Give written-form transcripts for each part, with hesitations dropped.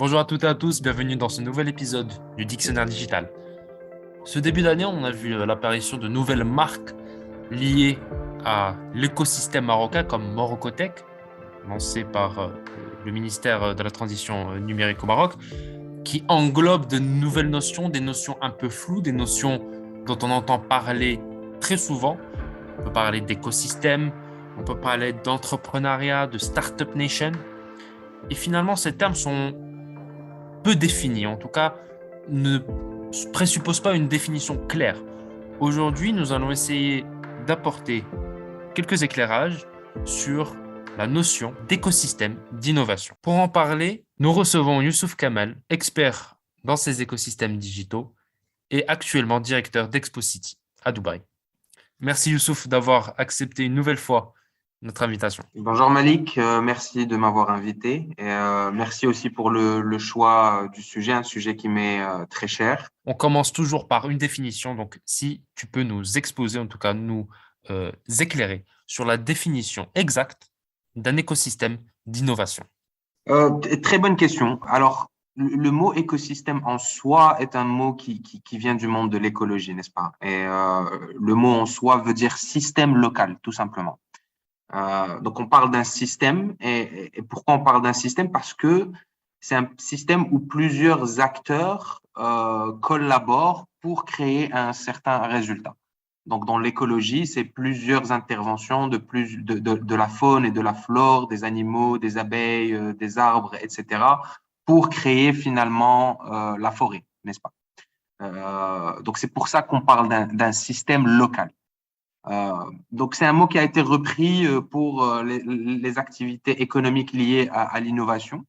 Bonjour à toutes et à tous, bienvenue dans ce nouvel épisode du Dictionnaire Digital. Ce début d'année, on a vu l'apparition de nouvelles marques liées à l'écosystème marocain comme Morocotech, lancé par le ministère de la Transition numérique au Maroc, qui englobe de nouvelles notions, des notions un peu floues, des notions dont on entend parler très souvent. On peut parler d'écosystème, on peut parler d'entrepreneuriat, de Startup Nation. Et finalement, ces termes sont peu définis, en tout cas, ne présuppose pas une définition claire. Aujourd'hui, nous allons essayer d'apporter quelques éclairages sur la notion d'écosystème d'innovation. Pour en parler, nous recevons Youssouf Kamal, expert dans ces écosystèmes digitaux et actuellement directeur d'ExpoCity à Dubaï. Merci Youssouf d'avoir accepté une nouvelle fois notre invitation. Bonjour Malik, merci de m'avoir invité et merci aussi pour le choix du sujet, un sujet qui m'est très cher. On commence toujours par une définition, donc si tu peux nous exposer, en tout cas nous éclairer sur la définition exacte d'un écosystème d'innovation. Très bonne question. Alors, le mot écosystème en soi est un mot qui vient du monde de l'écologie, n'est-ce pas? Et le mot en soi veut dire système local, tout simplement. Donc, on parle d'un système et pourquoi on parle d'un système? Parce que c'est un système où plusieurs acteurs collaborent pour créer un certain résultat. Donc, dans l'écologie, c'est plusieurs interventions de la faune et de la flore, des animaux, des abeilles, des arbres, etc., pour créer finalement la forêt, n'est-ce pas? Donc, c'est pour ça qu'on parle d'un système local. Donc, c'est un mot qui a été repris pour les activités économiques liées à l'innovation,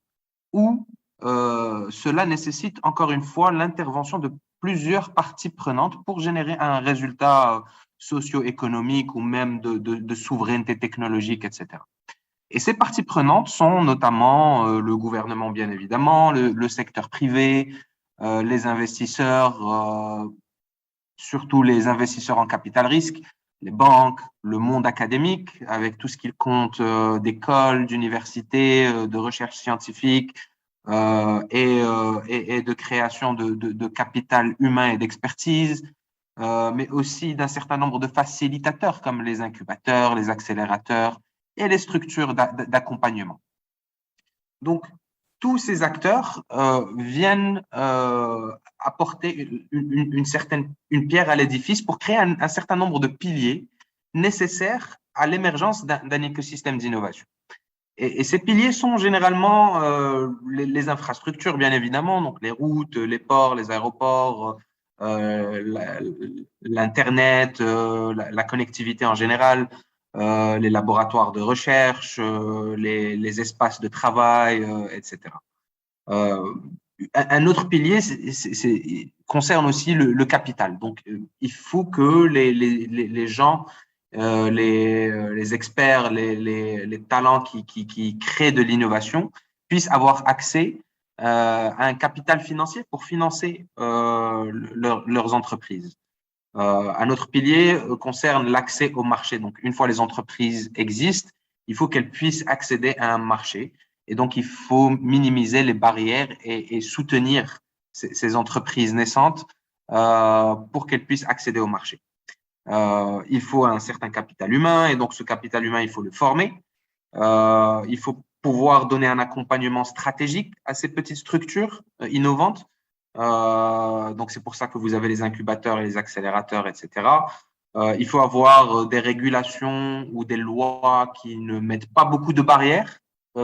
où cela nécessite encore une fois l'intervention de plusieurs parties prenantes pour générer un résultat socio-économique ou même de souveraineté technologique, etc. Et ces parties prenantes sont notamment le gouvernement, bien évidemment, le secteur privé, les investisseurs, surtout les investisseurs en capital risque, les banques, le monde académique, avec tout ce qu'il compte d'écoles, d'universités, de recherche scientifique, et de création de capital humain et d'expertise, mais aussi d'un certain nombre de facilitateurs comme les incubateurs, les accélérateurs et les structures d'accompagnement. Donc, tous ces acteurs viennent apporter une pierre à l'édifice pour créer un certain nombre de piliers nécessaires à l'émergence d'un écosystème d'innovation. Et ces piliers sont généralement les infrastructures, bien évidemment, donc les routes, les ports, les aéroports, l'Internet, la connectivité en général, les laboratoires de recherche, les espaces de travail, etc. Un autre pilier concerne aussi le capital. Donc, il faut que les gens les experts, les talents qui créent de l'innovation puissent avoir accès à un capital financier pour financer leurs entreprises. Un autre pilier concerne l'accès au marché. Donc, une fois les entreprises existent, il faut qu'elles puissent accéder à un marché. Et donc, il faut minimiser les barrières et soutenir ces entreprises naissantes pour qu'elles puissent accéder au marché. Il faut un certain capital humain et donc ce capital humain, il faut le former. Il faut pouvoir donner un accompagnement stratégique à ces petites structures innovantes. Donc, c'est pour ça que vous avez les incubateurs et les accélérateurs, etc. Il faut avoir des régulations ou des lois qui ne mettent pas beaucoup de barrières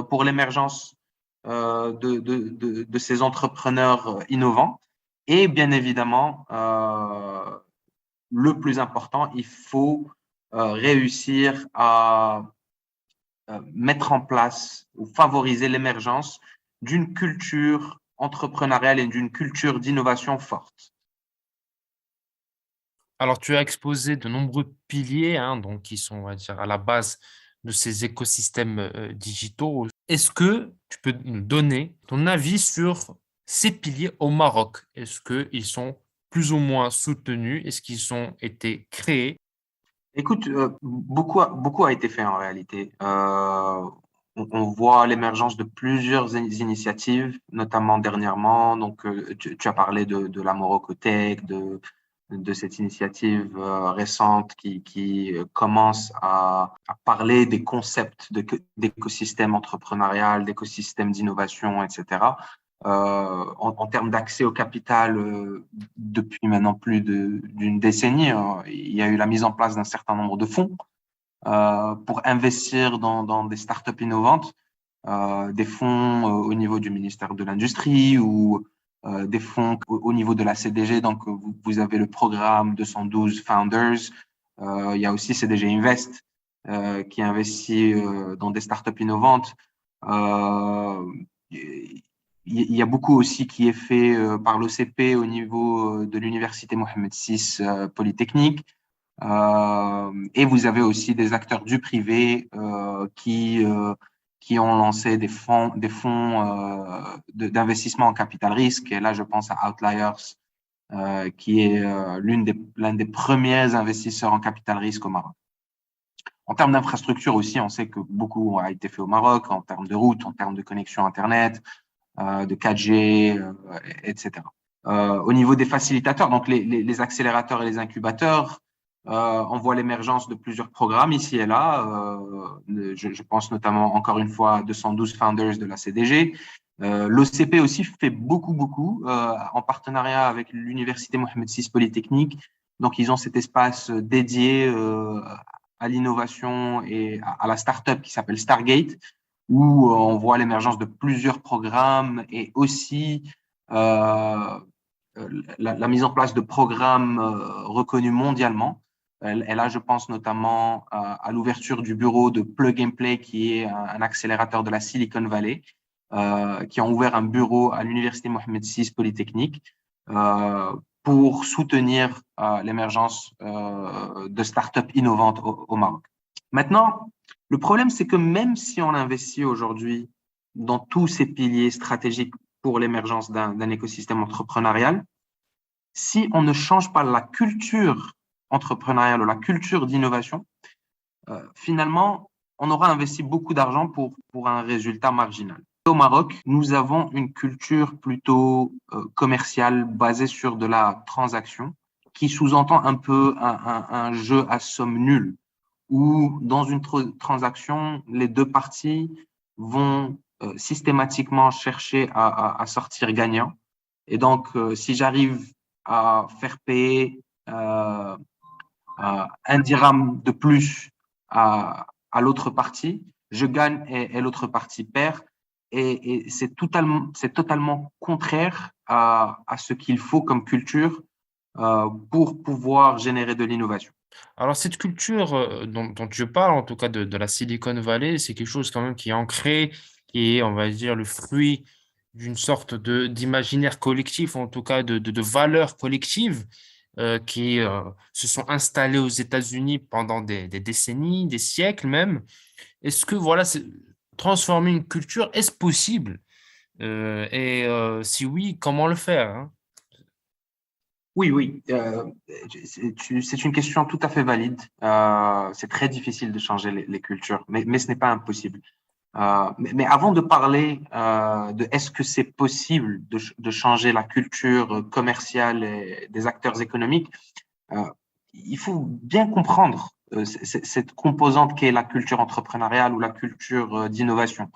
pour l'émergence de ces entrepreneurs innovants. Et bien évidemment, le plus important, il faut réussir à mettre en place ou favoriser l'émergence d'une culture entrepreneuriale et d'une culture d'innovation forte. Alors, tu as exposé de nombreux piliers, donc, qui sont, on va dire, à la base de ces écosystèmes digitaux. Est-ce que tu peux nous donner ton avis sur ces piliers au Maroc? Est-ce qu'ils sont plus ou moins soutenus? Est-ce qu'ils ont été créés? Écoute, beaucoup a été fait en réalité. on voit l'émergence de plusieurs initiatives, notamment dernièrement. Donc, tu as parlé de la Morocotech, de cette initiative récente qui commence à parler des concepts d'écosystème entrepreneurial, d'écosystème d'innovation, etc. En termes d'accès au capital, depuis maintenant plus d'une décennie, il y a eu la mise en place d'un certain nombre de fonds pour investir dans des startups innovantes, des fonds au niveau du ministère de l'Industrie ou des fonds au niveau de la CDG. Donc, vous avez le programme 212 Founders. Il y a aussi CDG Invest qui investit dans des startups innovantes. Il y a beaucoup aussi qui est fait par l'OCP au niveau de l'Université Mohamed VI Polytechnique. Et vous avez aussi des acteurs du privé qui ont lancé des fonds d'investissement en capital risque. Et là, je pense à Outliers, qui est l'un des premiers investisseurs en capital risque au Maroc. En termes d'infrastructure aussi, on sait que beaucoup a été fait au Maroc, en termes de routes, en termes de connexion Internet, de 4G, etc. Au niveau des facilitateurs, donc les accélérateurs et les incubateurs, on voit l'émergence de plusieurs programmes ici et là. Je pense notamment, encore une fois, à 212 Founders de la CDG. L'OCP aussi fait beaucoup, en partenariat avec l'Université Mohamed VI Polytechnique. Donc, ils ont cet espace dédié à l'innovation et à la start-up qui s'appelle Stargate, où on voit l'émergence de plusieurs programmes et aussi la mise en place de programmes reconnus mondialement. Et là, je pense notamment à l'ouverture du bureau de Plug and Play, qui est un accélérateur de la Silicon Valley, qui ont ouvert un bureau à l'Université Mohamed VI Polytechnique pour soutenir l'émergence de startups innovantes au Maroc. Maintenant, le problème, c'est que même si on investit aujourd'hui dans tous ces piliers stratégiques pour l'émergence d'un écosystème entrepreneurial, si on ne change pas la culture entrepreneuriale ou la culture d'innovation, finalement, on aura investi beaucoup d'argent pour un résultat marginal. Au Maroc, nous avons une culture plutôt commerciale basée sur de la transaction qui sous-entend un peu un jeu à somme nulle où dans une transaction, les deux parties vont systématiquement chercher à sortir gagnant. Et donc, si j'arrive à faire payer un dirham de plus à l'autre partie, je gagne et l'autre partie perd. Et c'est totalement contraire à ce qu'il faut comme culture pour pouvoir générer de l'innovation. Alors, cette culture dont tu parles, en tout cas de la Silicon Valley, c'est quelque chose quand même qui est ancré, qui est, on va dire, le fruit d'une sorte d'imaginaire collectif, en tout cas de valeurs collectives qui se sont installées aux États-Unis pendant des décennies, des siècles même. Est-ce que, voilà, transformer une culture, est-ce possible? Si oui, comment le faire, hein? Oui. C'est une question tout à fait valide. C'est très difficile de changer les cultures, mais ce n'est pas impossible. Mais avant de parler de est-ce que c'est possible de changer la culture commerciale des acteurs économiques, il faut bien comprendre cette composante qu'est la culture entrepreneuriale ou la culture d'innovation.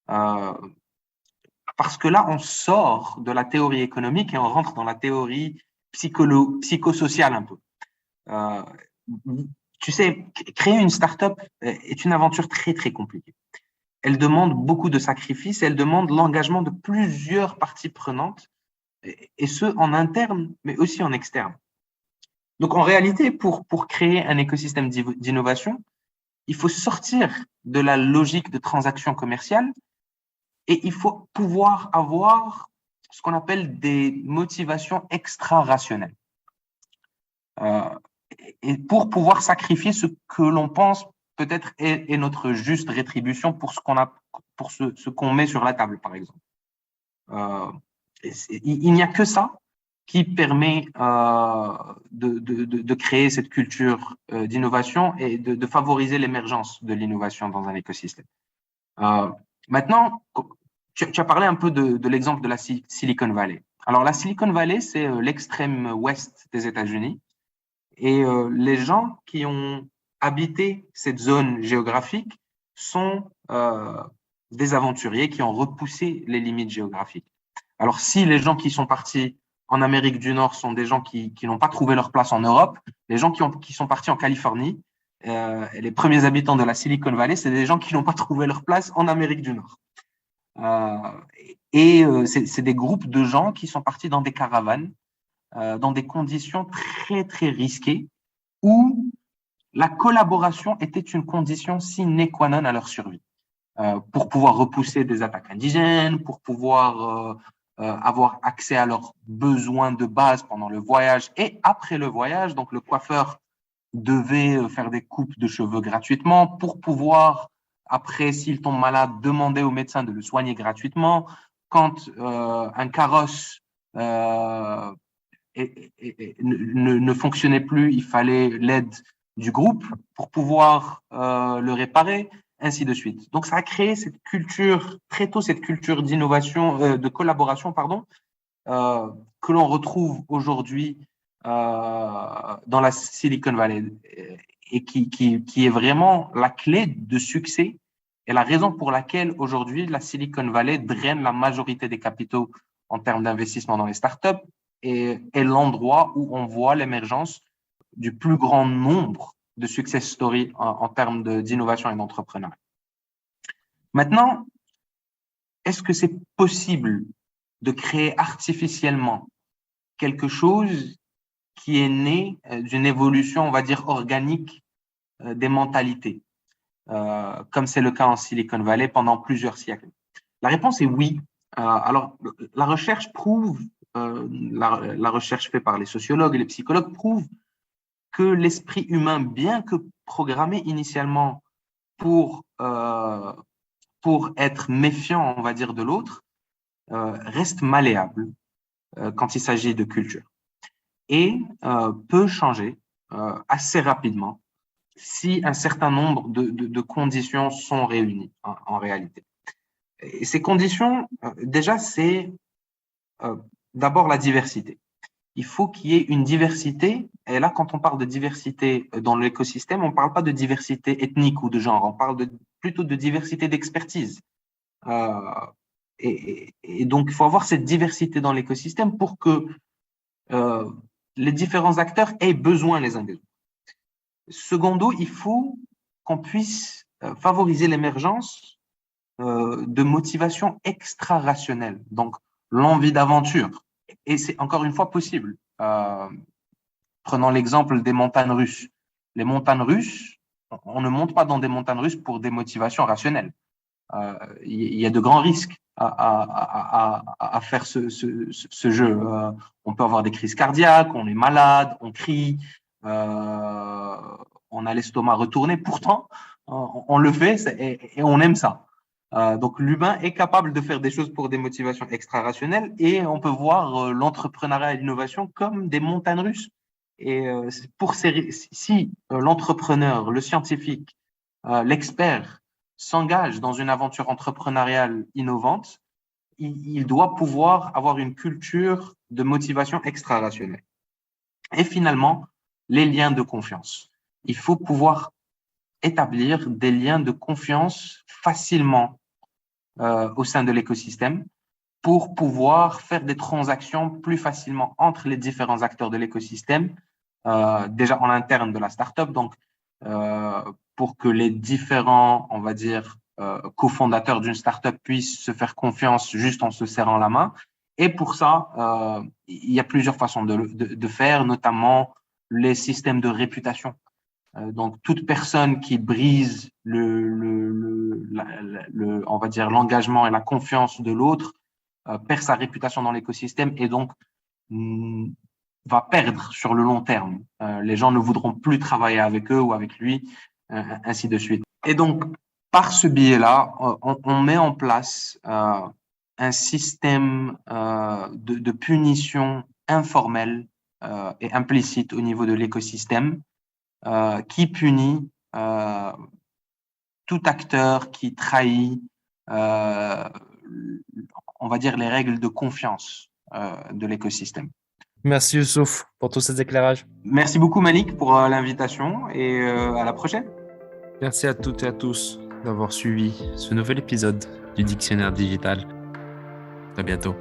Parce que là, on sort de la théorie économique et on rentre dans la théorie psychosociale un peu. Tu sais, créer une start-up est une aventure très compliquée. Elle demande beaucoup de sacrifices, elle demande l'engagement de plusieurs parties prenantes, et ce, en interne, mais aussi en externe. Donc, en réalité, pour créer un écosystème d'innovation, il faut sortir de la logique de transaction commerciale et il faut pouvoir avoir ce qu'on appelle des motivations extra-rationnelles. Et pour pouvoir sacrifier ce que l'on pense peut-être est notre juste rétribution pour ce qu'on met sur la table, par exemple. Il n'y a que ça qui permet de créer cette culture d'innovation et de favoriser l'émergence de l'innovation dans un écosystème. Euh, Maintenant, tu as parlé un peu de l'exemple de la Silicon Valley. Alors, la Silicon Valley, c'est l'extrême ouest des États-Unis. Et les gens qui ont habité cette zone géographique sont des aventuriers qui ont repoussé les limites géographiques. Alors, si les gens qui sont partis en Amérique du Nord sont des gens qui n'ont pas trouvé leur place en Europe, les gens qui sont partis en Californie, les premiers habitants de la Silicon Valley, c'est des gens qui n'ont pas trouvé leur place en Amérique du Nord. Euh, c'est des groupes de gens qui sont partis dans des caravanes, dans des conditions très, très risquées, où la collaboration était une condition sine qua non à leur survie, pour pouvoir repousser des attaques indigènes, pour pouvoir avoir accès à leurs besoins de base pendant le voyage et après le voyage. Donc, le coiffeur devait faire des coupes de cheveux gratuitement pour pouvoir, après, s'il tombe malade, demander au médecin de le soigner gratuitement. Quand un carrosse ne fonctionnait plus, il fallait l'aide du groupe pour pouvoir le réparer, ainsi de suite. Donc, ça a créé cette culture, très tôt, cette culture d'innovation, de collaboration, pardon, que l'on retrouve aujourd'hui dans la Silicon Valley et qui est vraiment la clé de succès et la raison pour laquelle aujourd'hui la Silicon Valley draine la majorité des capitaux en termes d'investissement dans les startups et est l'endroit où on voit l'émergence du plus grand nombre de success stories en termes d'innovation et d'entrepreneuriat. Maintenant, est-ce que c'est possible de créer artificiellement quelque chose qui est né d'une évolution, on va dire, organique des mentalités, comme c'est le cas en Silicon Valley pendant plusieurs siècles? La réponse est oui. Alors, la recherche prouve, la recherche faite par les sociologues et les psychologues prouve que l'esprit humain, bien que programmé initialement pour, pour être méfiant, on va dire, de l'autre, reste malléable quand il s'agit de culture et peut changer assez rapidement si un certain nombre de conditions sont réunies en réalité. Et ces conditions, déjà, c'est d'abord la diversité. Il faut qu'il y ait une diversité. Et là, quand on parle de diversité dans l'écosystème, on ne parle pas de diversité ethnique ou de genre, on parle plutôt de diversité d'expertise. Euh, et donc, il faut avoir cette diversité dans l'écosystème pour que les différents acteurs aient besoin les uns des autres. Secondo, il faut qu'on puisse favoriser l'émergence de motivation extra-rationnelle, donc l'envie d'aventure. Et c'est encore une fois possible. Prenons l'exemple des montagnes russes. Les montagnes russes, on ne monte pas dans des montagnes russes pour des motivations rationnelles. Il y a de grands risques à faire ce jeu. On peut avoir des crises cardiaques, on est malade, on crie, on a l'estomac retourné. Pourtant, on le fait et on aime ça. Donc, l'humain est capable de faire des choses pour des motivations extra-rationnelles et on peut voir l'entrepreneuriat et l'innovation comme des montagnes russes. Et si l'entrepreneur, le scientifique, l'expert s'engage dans une aventure entrepreneuriale innovante, il doit pouvoir avoir une culture de motivation extra-rationnelle. Et finalement, les liens de confiance. Il faut pouvoir établir des liens de confiance facilement au sein de l'écosystème pour pouvoir faire des transactions plus facilement entre les différents acteurs de l'écosystème, déjà en interne de la startup, donc pour que les différents, on va dire, cofondateurs d'une startup puissent se faire confiance juste en se serrant la main. Et pour ça, il y a plusieurs façons de faire, notamment les systèmes de réputation. Donc, toute personne qui brise on va dire, l'engagement et la confiance de l'autre perd sa réputation dans l'écosystème et donc va perdre sur le long terme. Les gens ne voudront plus travailler avec eux ou avec lui, ainsi de suite. Et donc, par ce biais-là, on met en place un système de punition informelle et implicite au niveau de l'écosystème qui punit tout acteur qui trahit, on va dire, les règles de confiance de l'écosystème. Merci Youssouf pour tous ces éclairages. Merci beaucoup Malik pour l'invitation et à la prochaine. Merci à toutes et à tous d'avoir suivi ce nouvel épisode du Dictionnaire digital. À bientôt.